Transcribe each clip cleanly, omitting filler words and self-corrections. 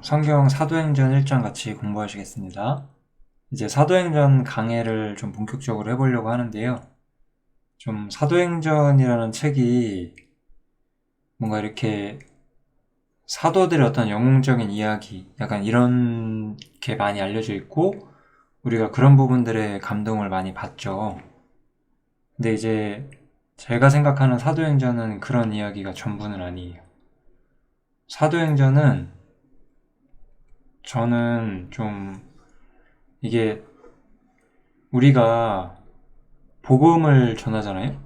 성경 사도행전 1장 같이 공부하시겠습니다. 이제 사도행전 강해를 좀 본격적으로 해보려고 하는데요. 좀 사도행전이라는 책이 뭔가 이렇게 사도들의 어떤 영웅적인 이야기, 약간 이런 게 많이 알려져 있고, 우리가 그런 부분들에 감동을 많이 받죠. 근데 이제 제가 생각하는 사도행전은 그런 이야기가 전부는 아니에요. 사도행전은 저는 좀 이게 우리가 복음을 전하잖아요?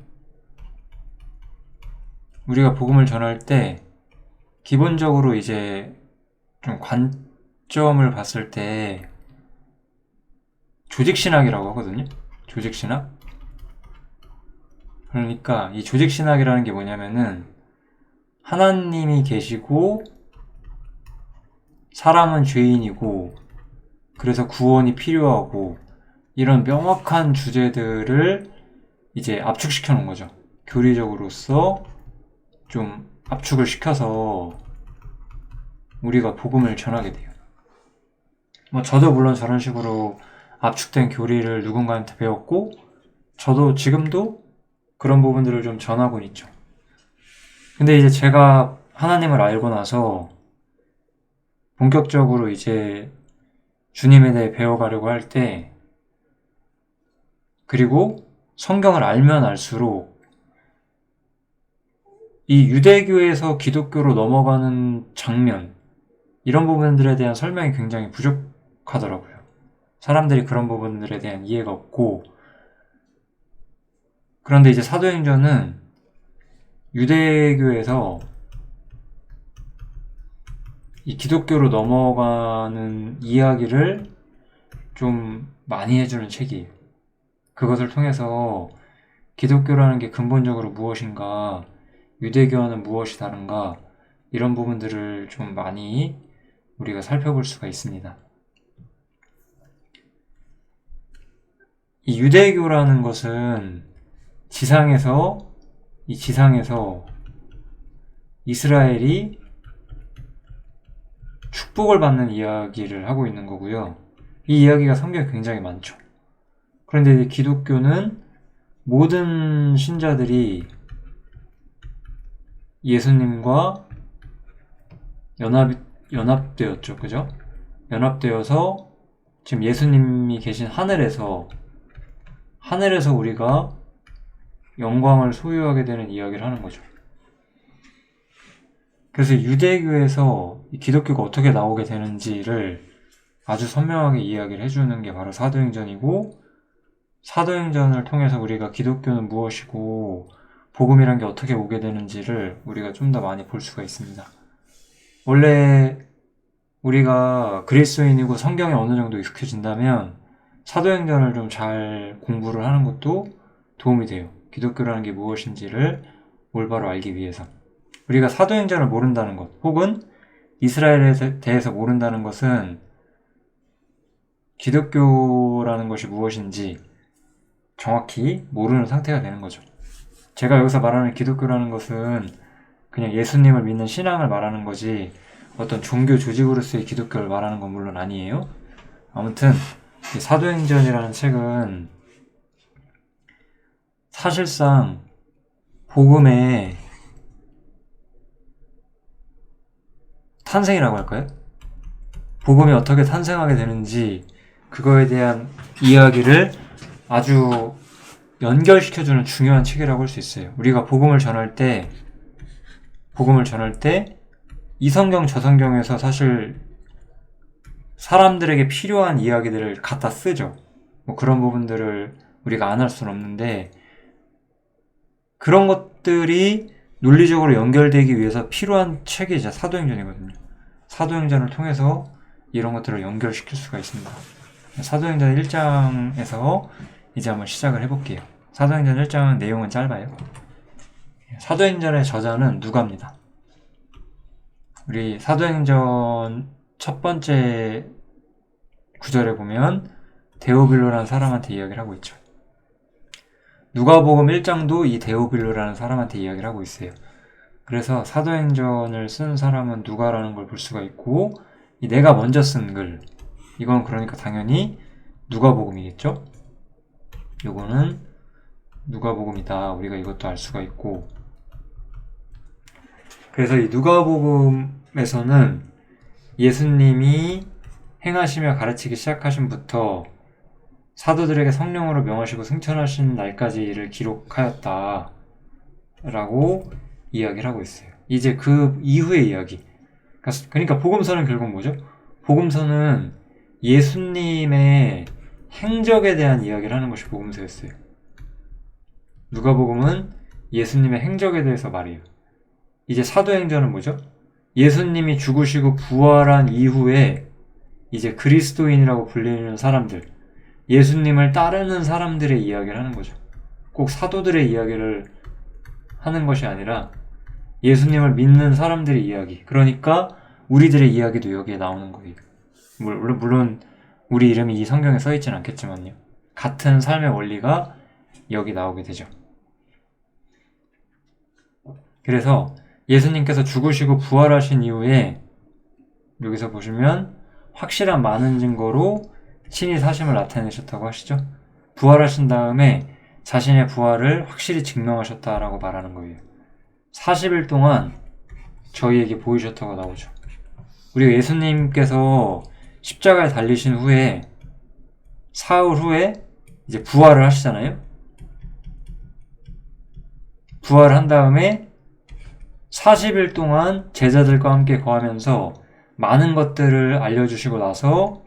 우리가 복음을 전할 때 기본적으로 이제 좀 관점을 봤을 때 조직신학이라고 하거든요? 조직신학? 그러니까 이 조직신학이라는 게 뭐냐면은 하나님이 계시고 사람은 죄인이고 그래서 구원이 필요하고 이런 명확한 주제들을 이제 압축시켜 놓은 거죠. 교리적으로서 좀 압축을 시켜서 우리가 복음을 전하게 돼요. 뭐 저도 물론 저런 식으로 압축된 교리를 누군가한테 배웠고 저도 지금도 그런 부분들을 좀 전하고 있죠. 근데 이제 제가 하나님을 알고 나서 본격적으로 이제 주님에 대해 배워가려고 할 때, 그리고 성경을 알면 알수록 이 유대교에서 기독교로 넘어가는 장면, 이런 부분들에 대한 설명이 굉장히 부족하더라고요. 사람들이 그런 부분들에 대한 이해가 없고, 그런데 이제 사도행전은 유대교에서 이 기독교로 넘어가는 이야기를 좀 많이 해주는 책이에요. 그것을 통해서 기독교라는 게 근본적으로 무엇인가, 유대교와는 무엇이 다른가, 이런 부분들을 좀 많이 우리가 살펴볼 수가 있습니다. 이 유대교라는 것은 지상에서 이스라엘이 축복을 받는 이야기를 하고 있는 거고요. 이 이야기가 성경에 굉장히 많죠. 그런데 기독교는 모든 신자들이 예수님과 연합되었죠. 그죠? 연합되어서 지금 예수님이 계신 하늘에서 우리가 영광을 소유하게 되는 이야기를 하는 거죠. 그래서 유대교에서 기독교가 어떻게 나오게 되는지를 아주 선명하게 이야기를 해주는 게 바로 사도행전이고, 사도행전을 통해서 우리가 기독교는 무엇이고 복음이란 게 어떻게 오게 되는지를 우리가 좀 더 많이 볼 수가 있습니다. 원래 우리가 그리스도인이고 성경에 어느 정도 익숙해진다면 사도행전을 좀 잘 공부를 하는 것도 도움이 돼요. 기독교라는 게 무엇인지를 올바로 알기 위해서. 우리가 사도행전을 모른다는 것, 혹은 이스라엘에 대해서 모른다는 것은 기독교라는 것이 무엇인지 정확히 모르는 상태가 되는 거죠. 제가 여기서 말하는 기독교라는 것은 그냥 예수님을 믿는 신앙을 말하는 거지 어떤 종교 조직으로서의 기독교를 말하는 건 물론 아니에요. 아무튼 사도행전이라는 책은 사실상 복음의 탄생이라고 할까요? 복음이 어떻게 탄생하게 되는지 그거에 대한 이야기를 아주 연결시켜주는 중요한 책이라고 할 수 있어요. 우리가 복음을 전할 때 이 성경 저 성경에서 사실 사람들에게 필요한 이야기들을 갖다 쓰죠. 뭐 그런 부분들을 우리가 안 할 수는 없는데, 그런 것들이 논리적으로 연결되기 위해서 필요한 책이 이제 사도행전이거든요. 사도행전을 통해서 이런 것들을 연결시킬 수가 있습니다. 사도행전 1장에서 이제 한번 시작을 해볼게요. 사도행전 1장은 내용은 짧아요. 사도행전의 저자는 누가입니다. 우리 사도행전 첫 번째 구절에 보면 데오빌로라는 사람한테 이야기를 하고 있죠. 누가복음 1장도 이 데오빌로라는 사람한테 이야기를 하고 있어요. 그래서 사도행전을 쓴 사람은 누가라는 걸 볼 수가 있고, 이 내가 먼저 쓴 글, 이건 그러니까 당연히 누가복음이겠죠? 요거는 누가복음이다. 우리가 이것도 알 수가 있고, 그래서 이 누가복음에서는 예수님이 행하시며 가르치기 시작하신부터 사도들에게 성령으로 명하시고 승천하신 날까지를 기록하였다 라고 이야기를 하고 있어요. 이제 그 이후의 이야기, 그러니까 복음서는 결국 뭐죠? 복음서는 예수님의 행적에 대한 이야기를 하는 것이 복음서였어요. 누가복음은 예수님의 행적에 대해서 말해요. 이제 사도행전은 뭐죠? 예수님이 죽으시고 부활한 이후에 이제 그리스도인이라고 불리는 사람들, 예수님을 따르는 사람들의 이야기를 하는 거죠. 꼭 사도들의 이야기를 하는 것이 아니라 예수님을 믿는 사람들의 이야기, 그러니까 우리들의 이야기도 여기에 나오는 거예요. 물론 우리 이름이 이 성경에 써있진 않겠지만요. 같은 삶의 원리가 여기 나오게 되죠. 그래서 예수님께서 죽으시고 부활하신 이후에 여기서 보시면 확실한 많은 증거로 친히 사심을 나타내셨다고 하시죠. 부활하신 다음에 자신의 부활을 확실히 증명하셨다라고 말하는 거예요. 40일 동안 저희에게 보이셨다고 나오죠. 우리가 예수님께서 십자가에 달리신 후에 사흘 후에 이제 부활을 하시잖아요. 부활한 다음에 40일 동안 제자들과 함께 거하면서 많은 것들을 알려주시고 나서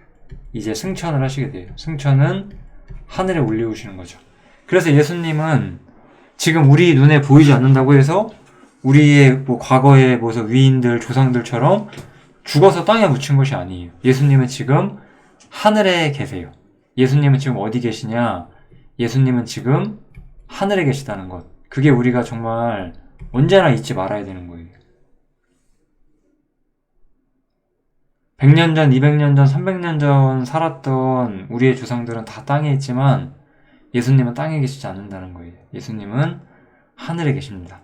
이제 승천을 하시게 돼요. 승천은 하늘에 올리우시는 거죠. 그래서 예수님은 지금 우리 눈에 보이지 않는다고 해서 우리의 과거의 위인들, 조상들처럼 죽어서 땅에 묻힌 것이 아니에요. 예수님은 지금 하늘에 계세요. 예수님은 지금 어디 계시냐? 예수님은 지금 하늘에 계시다는 것. 그게 우리가 정말 언제나 잊지 말아야 되는 거예요. 100년 전, 200년 전, 300년 전 살았던 우리의 조상들은 다 땅에 있지만 예수님은 땅에 계시지 않는다는 거예요. 예수님은 하늘에 계십니다.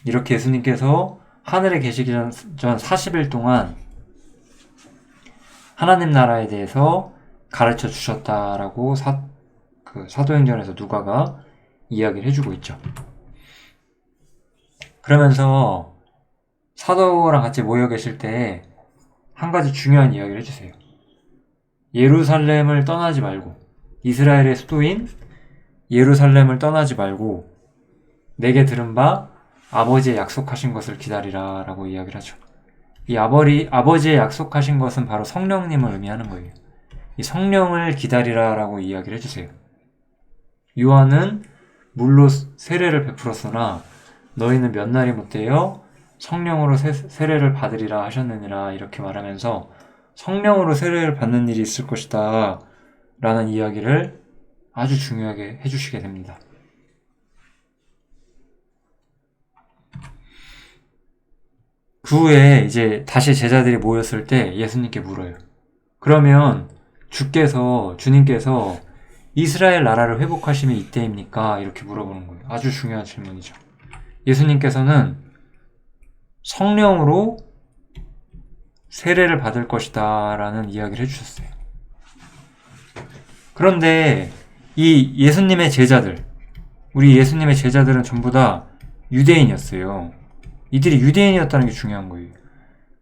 이렇게 예수님께서 하늘에 계시기 전 40일 동안 하나님 나라에 대해서 가르쳐 주셨다라고 사도행전에서 누가가 이야기를 해주고 있죠. 그러면서 사도랑 같이 모여 계실 때 한 가지 중요한 이야기를 해주세요. 예루살렘을 떠나지 말고, 이스라엘의 수도인 예루살렘을 떠나지 말고 내게 들은 바 아버지의 약속하신 것을 기다리라 라고 이야기를 하죠. 이 아버지의 약속하신 것은 바로 성령님을 의미하는 거예요. 이 성령을 기다리라 라고 이야기를 해주세요. 요한은 물로 세례를 베풀었으나 너희는 몇 날이 못되어 성령으로 세례를 받으리라 하셨느니라, 이렇게 말하면서 성령으로 세례를 받는 일이 있을 것이다 라는 이야기를 아주 중요하게 해주시게 됩니다. 그 후에 이제 다시 제자들이 모였을 때 예수님께 물어요. 그러면 주님께서 이스라엘 나라를 회복하심이 이때입니까? 이렇게 물어보는 거예요. 아주 중요한 질문이죠. 예수님께서는 성령으로 세례를 받을 것이다 라는 이야기를 해주셨어요. 그런데 이 예수님의 제자들, 우리 예수님의 제자들은 전부 다 유대인이었어요. 이들이 유대인이었다는 게 중요한 거예요.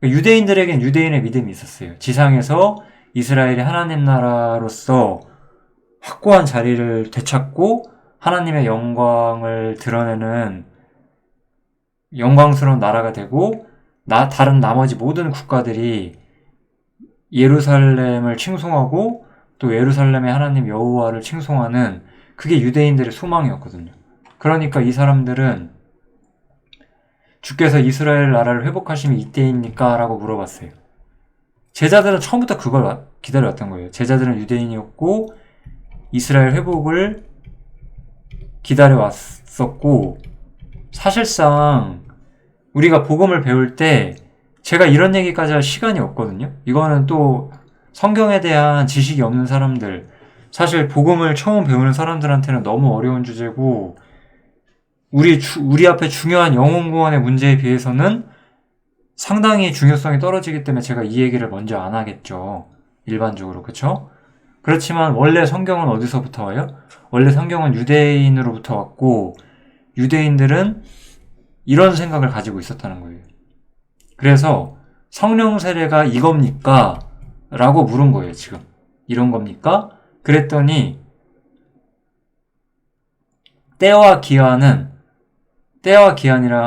유대인들에겐 유대인의 믿음이 있었어요. 지상에서 이스라엘이 하나님 나라로서 확고한 자리를 되찾고 하나님의 영광을 드러내는 영광스러운 나라가 되고, 다른 나머지 모든 국가들이 예루살렘을 칭송하고 또 예루살렘의 하나님 여호와를 칭송하는, 그게 유대인들의 소망이었거든요. 그러니까 이 사람들은 주께서 이스라엘 나라를 회복하심이 이때입니까? 라고 물어봤어요. 제자들은 처음부터 그걸 기다려왔던 거예요. 제자들은 유대인이었고 이스라엘 회복을 기다려왔었고, 사실상 우리가 복음을 배울 때 제가 이런 얘기까지 할 시간이 없거든요. 이거는 또 성경에 대한 지식이 없는 사람들, 사실 복음을 처음 배우는 사람들한테는 너무 어려운 주제고, 우리 앞에 중요한 영혼 구원의 문제에 비해서는 상당히 중요성이 떨어지기 때문에 제가 이 얘기를 먼저 안 하겠죠. 일반적으로. 그쵸? 그렇지만 원래 성경은 어디서부터 와요? 원래 성경은 유대인으로부터 왔고 유대인들은 이런 생각을 가지고 있었다는 거예요. 그래서 성령 세례가 이겁니까? 라고 물은 거예요, 지금. 이런 겁니까? 그랬더니 때와 기한이라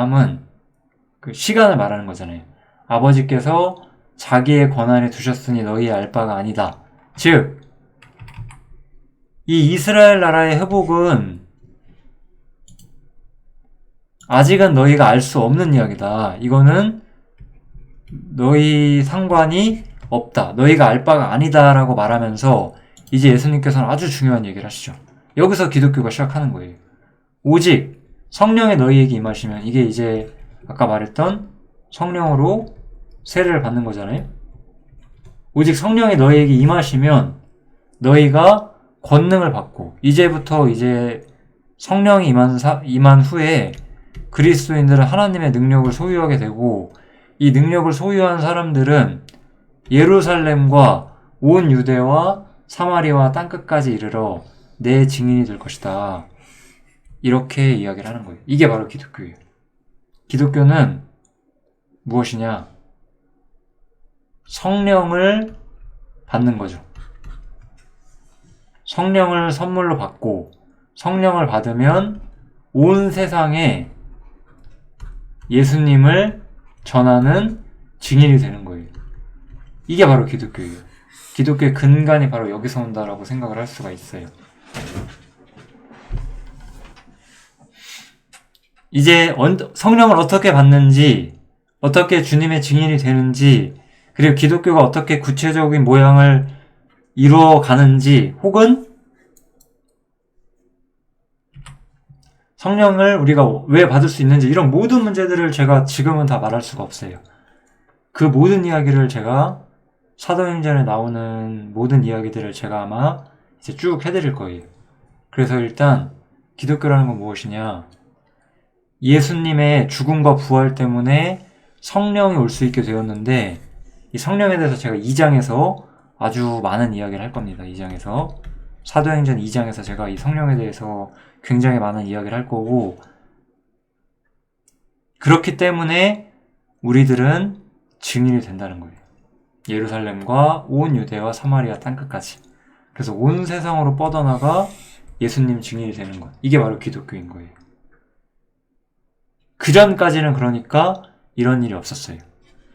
함은 그 시간을 말하는 거잖아요. 아버지께서 자기의 권한에 두셨으니 너희의 알 바가 아니다. 즉, 이 이스라엘 나라의 회복은 아직은 너희가 알 수 없는 이야기다. 이거는 너희 상관이 없다. 너희가 알 바가 아니다. 라고 말하면서 이제 예수님께서는 아주 중요한 얘기를 하시죠. 여기서 기독교가 시작하는 거예요. 오직 성령이 너희에게 임하시면 이게 이제 아까 말했던 성령으로 세례를 받는 거잖아요. 오직 성령이 너희에게 임하시면 너희가 권능을 받고 이제부터 이제 성령이 임한 후에 그리스도인들은 하나님의 능력을 소유하게 되고 이 능력을 소유한 사람들은 예루살렘과 온 유대와 사마리아와 땅끝까지 이르러 내 증인이 될 것이다. 이렇게 이야기를 하는 거예요. 이게 바로 기독교예요. 기독교는 무엇이냐? 성령을 받는 거죠. 성령을 선물로 받고 성령을 받으면 온 세상에 예수님을 전하는 증인이 되는 거예요. 이게 바로 기독교예요. 기독교의 근간이 바로 여기서 온다라고 생각을 할 수가 있어요. 이제 성령을 어떻게 받는지, 어떻게 주님의 증인이 되는지, 그리고 기독교가 어떻게 구체적인 모양을 이루어 가는지, 혹은 성령을 우리가 왜 받을 수 있는지, 이런 모든 문제들을 제가 지금은 다 말할 수가 없어요. 그 모든 이야기를 제가 사도행전에 나오는 모든 이야기들을 제가 아마 이제 쭉 해드릴 거예요. 그래서 일단 기독교라는 건 무엇이냐? 예수님의 죽음과 부활 때문에 성령이 올 수 있게 되었는데 이 성령에 대해서 제가 2장에서 아주 많은 이야기를 할 겁니다. 2장에서 사도행전 2장에서 제가 이 성령에 대해서 굉장히 많은 이야기를 할 거고 그렇기 때문에 우리들은 증인이 된다는 거예요. 예루살렘과 온 유대와 사마리아 땅끝까지. 그래서 온 세상으로 뻗어나가 예수님 증인이 되는 것. 이게 바로 기독교인 거예요. 그전까지는 그러니까 이런 일이 없었어요.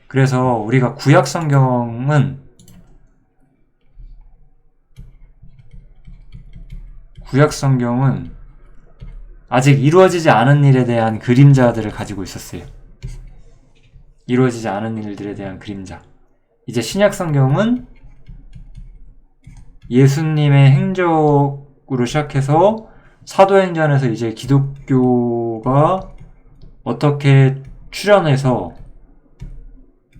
그래서 우리가 구약 성경은 아직 이루어지지 않은 일에 대한 그림자들을 가지고 있었어요. 이루어지지 않은 일들에 대한 그림자. 이제 신약 성경은 예수님의 행적으로 시작해서 사도행전에서 이제 기독교가 어떻게 출현해서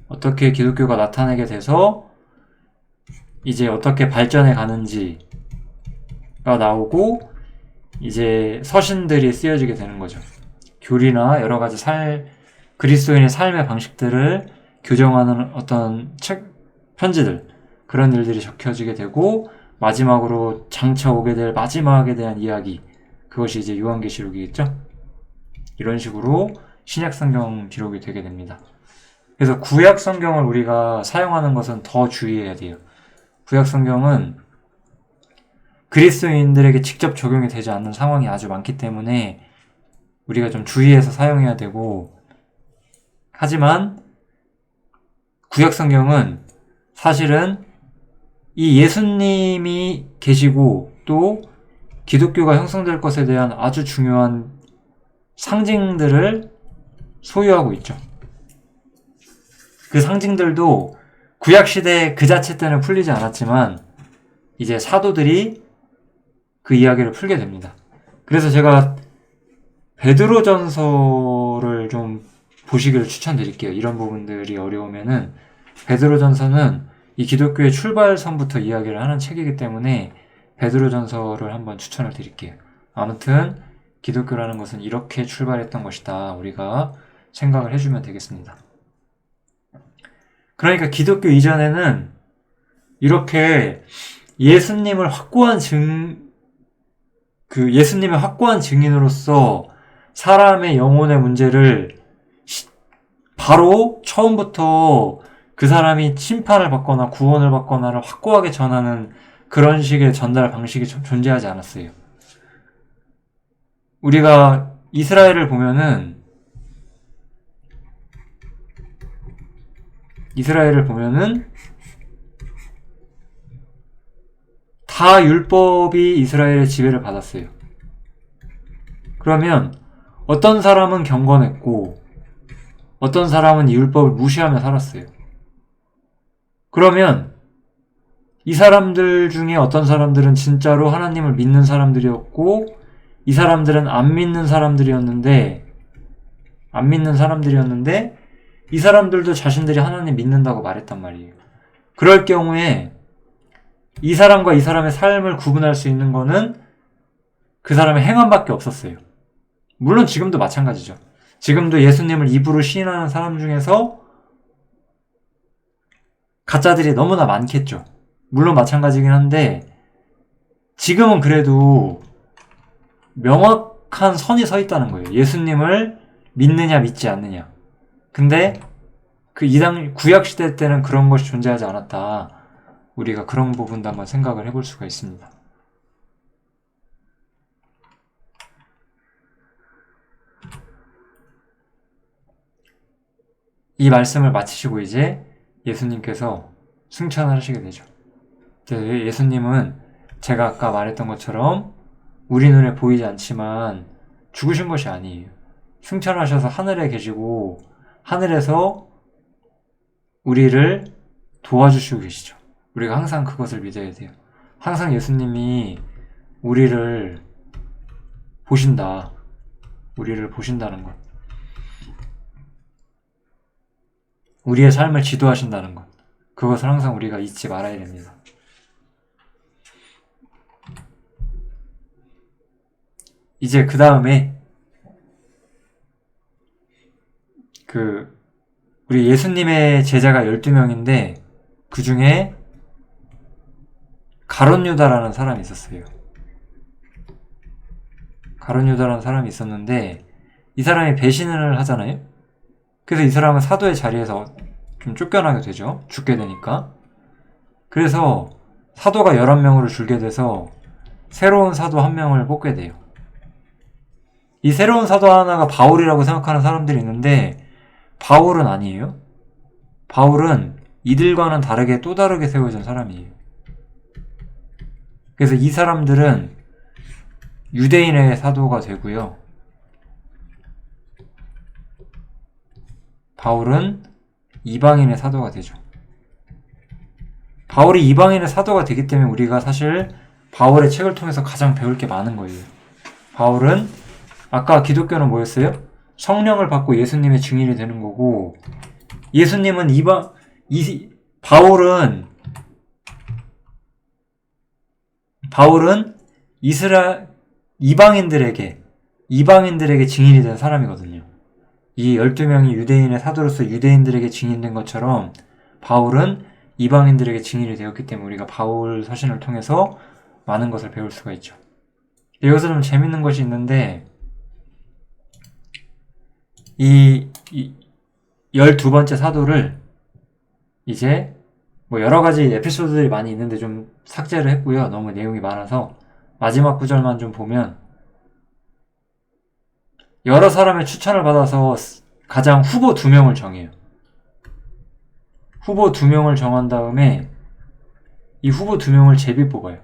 어떻게 기독교가 나타나게 돼서 이제 어떻게 발전해 가는지가 나오고 이제 서신들이 쓰여지게 되는 거죠. 교리나 여러 가지 그리스도인의 삶의 방식들을 교정하는 어떤 편지들 그런 일들이 적혀지게 되고 마지막으로 장차 오게 될 마지막에 대한 이야기 그것이 이제 요한계시록이겠죠. 이런 식으로 신약 성경 기록이 되게 됩니다. 그래서 구약 성경을 우리가 사용하는 것은 더 주의해야 돼요. 구약 성경은 그리스도인들에게 직접 적용이 되지 않는 상황이 아주 많기 때문에 우리가 좀 주의해서 사용해야 되고 하지만 구약 성경은 사실은 이 예수님이 계시고 또 기독교가 형성될 것에 대한 아주 중요한 상징들을 소유하고 있죠. 그 상징들도 구약시대 그 자체 때는 풀리지 않았지만 이제 사도들이 그 이야기를 풀게 됩니다. 그래서 제가 베드로전서를 좀 보시기를 추천드릴게요. 이런 부분들이 어려우면은 베드로전서는 이 기독교의 출발선부터 이야기를 하는 책이기 때문에 베드로전서를 한번 추천을 드릴게요. 아무튼 기독교라는 것은 이렇게 출발했던 것이다. 우리가 생각을 해주면 되겠습니다. 그러니까 기독교 이전에는 이렇게 예수님의 확고한 증인으로서 사람의 영혼의 문제를 바로 처음부터 그 사람이 심판을 받거나 구원을 받거나를 확고하게 전하는 그런 식의 전달 방식이 존재하지 않았어요. 우리가 이스라엘을 보면은 다 율법이 이스라엘의 지배를 받았어요. 그러면 어떤 사람은 경건했고 어떤 사람은 이 율법을 무시하며 살았어요. 그러면 이 사람들 중에 어떤 사람들은 진짜로 하나님을 믿는 사람들이었고 이 사람들은 안 믿는 사람들이었는데 이 사람들도 자신들이 하나님 믿는다고 말했단 말이에요. 그럴 경우에 이 사람과 이 사람의 삶을 구분할 수 있는 거는 그 사람의 행함밖에 없었어요. 물론 지금도 마찬가지죠. 지금도 예수님을 입으로 시인하는 사람 중에서 가짜들이 너무나 많겠죠. 물론 마찬가지긴 한데 지금은 그래도 명확한 선이 서 있다는 거예요. 예수님을 믿느냐 믿지 않느냐. 근데 그 구약 시대 때는 그런 것이 존재하지 않았다. 우리가 그런 부분도 한번 생각을 해볼 수가 있습니다. 이 말씀을 마치시고 이제 예수님께서 승천을 하시게 되죠. 예수님은 제가 아까 말했던 것처럼 우리 눈에 보이지 않지만 죽으신 것이 아니에요. 승천하셔서 하늘에 계시고 하늘에서 우리를 도와주시고 계시죠. 우리가 항상 그것을 믿어야 돼요. 항상 예수님이 우리를 보신다. 우리를 보신다는 것. 우리의 삶을 지도하신다는 것. 그것을 항상 우리가 잊지 말아야 됩니다. 이제 그 다음에 우리 예수님의 제자가 12명인데 그 중에 가룟 유다라는 사람이 있었어요. 가룟 유다라는 사람이 있었는데 이 사람이 배신을 하잖아요. 그래서 이 사람은 사도의 자리에서 좀 쫓겨나게 되죠. 죽게 되니까. 그래서 사도가 11명으로 줄게 돼서 새로운 사도 1명을 뽑게 돼요. 이 새로운 사도 하나가 바울이라고 생각하는 사람들이 있는데 바울은 아니에요. 바울은 이들과는 다르게 또 다르게 세워진 사람이에요. 그래서 이 사람들은 유대인의 사도가 되고요. 바울은 이방인의 사도가 되죠. 바울이 이방인의 사도가 되기 때문에 우리가 사실 바울의 책을 통해서 가장 배울 게 많은 거예요. 바울은 아까 기독교는 뭐였어요? 성령을 받고 예수님의 증인이 되는 거고 예수님은 바울은 이방인들에게 증인이 된 사람이거든요. 이 12명이 유대인의 사도로서 유대인들에게 증인된 것처럼 바울은 이방인들에게 증인이 되었기 때문에 우리가 바울 서신을 통해서 많은 것을 배울 수가 있죠. 여기서 좀 재밌는 것이 있는데 이 12번째 사도를 이제 뭐 여러 가지 에피소드들이 많이 있는데 좀 삭제를 했고요. 너무 내용이 많아서 마지막 구절만 좀 보면 여러 사람의 추천을 받아서 가장 후보 2명을 정해요. 후보 2명을 정한 다음에 이 후보 2명을 제비 뽑아요.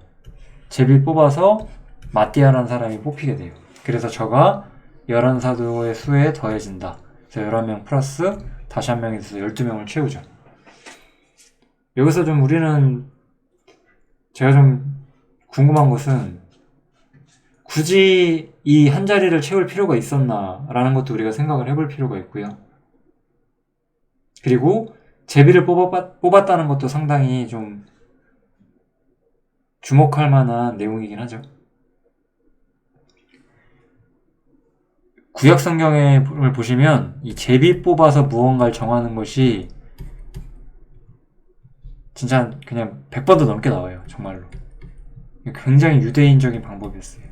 제비 뽑아서 마띠아라는 사람이 뽑히게 돼요. 그래서 저가 11사도의 수에 더해진다. 그래서 11명 플러스 다시 1명이 돼서 12명을 채우죠. 여기서 좀 제가 좀 궁금한 것은 굳이 이 한 자리를 채울 필요가 있었나라는 것도 우리가 생각을 해볼 필요가 있고요. 그리고 제비를 뽑았다는 것도 상당히 좀 주목할 만한 내용이긴 하죠. 구약 성경을 보시면 이 제비 뽑아서 무언가를 정하는 것이 진짜 그냥 100번도 넘게 나와요. 정말로. 굉장히 유대인적인 방법이었어요.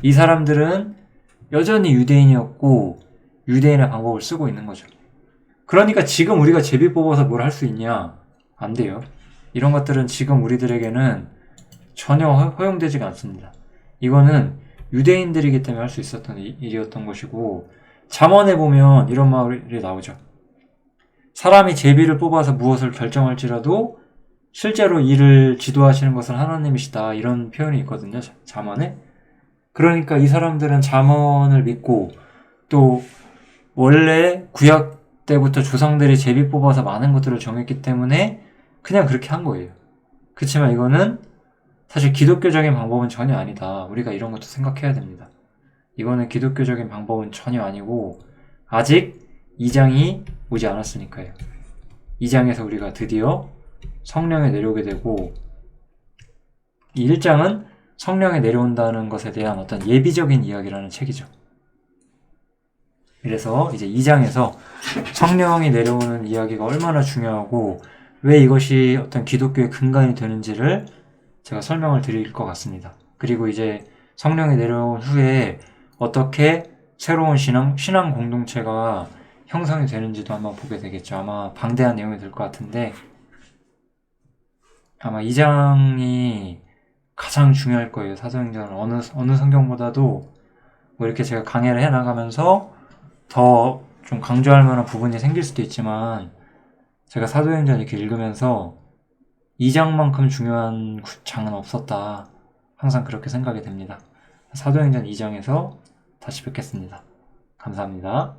이 사람들은 여전히 유대인이었고 유대인의 방법을 쓰고 있는 거죠. 그러니까 지금 우리가 제비 뽑아서 뭘 할 수 있냐? 안 돼요. 이런 것들은 지금 우리들에게는 전혀 허용되지가 않습니다. 이거는 유대인들이기 때문에 할 수 있었던 일이었던 것이고, 잠언에 보면 이런 말이 나오죠. 사람이 제비를 뽑아서 무엇을 결정할지라도 실제로 일을 지도하시는 것은 하나님이시다, 이런 표현이 있거든요. 잠언에. 그러니까 이 사람들은 잠언을 믿고, 또 원래 구약 때부터 조상들이 제비 뽑아서 많은 것들을 정했기 때문에 그냥 그렇게 한 거예요. 그렇지만 이거는 사실 기독교적인 방법은 전혀 아니다. 우리가 이런 것도 생각해야 됩니다. 이거는 기독교적인 방법은 전혀 아니고 아직 2장이 오지 않았으니까요. 2장에서 우리가 드디어 성령에 내려오게 되고, 이 1장은 성령에 내려온다는 것에 대한 어떤 예비적인 이야기라는 책이죠. 그래서 이제 2장에서 성령이 내려오는 이야기가 얼마나 중요하고 왜 이것이 어떤 기독교의 근간이 되는지를 제가 설명을 드릴 것 같습니다. 그리고 이제 성령이 내려온 후에 어떻게 새로운 신앙 공동체가 형성이 되는지도 한번 보게 되겠죠. 아마 방대한 내용이 될 것 같은데, 아마 2장이 가장 중요할 거예요. 사도행전은 어느 성경보다도 뭐 이렇게 제가 강의를 해나가면서 더 좀 강조할 만한 부분이 생길 수도 있지만, 제가 사도행전 이렇게 읽으면서 2장만큼 중요한 장은 없었다, 항상 그렇게 생각이 됩니다. 사도행전 2장에서 다시 뵙겠습니다. 감사합니다.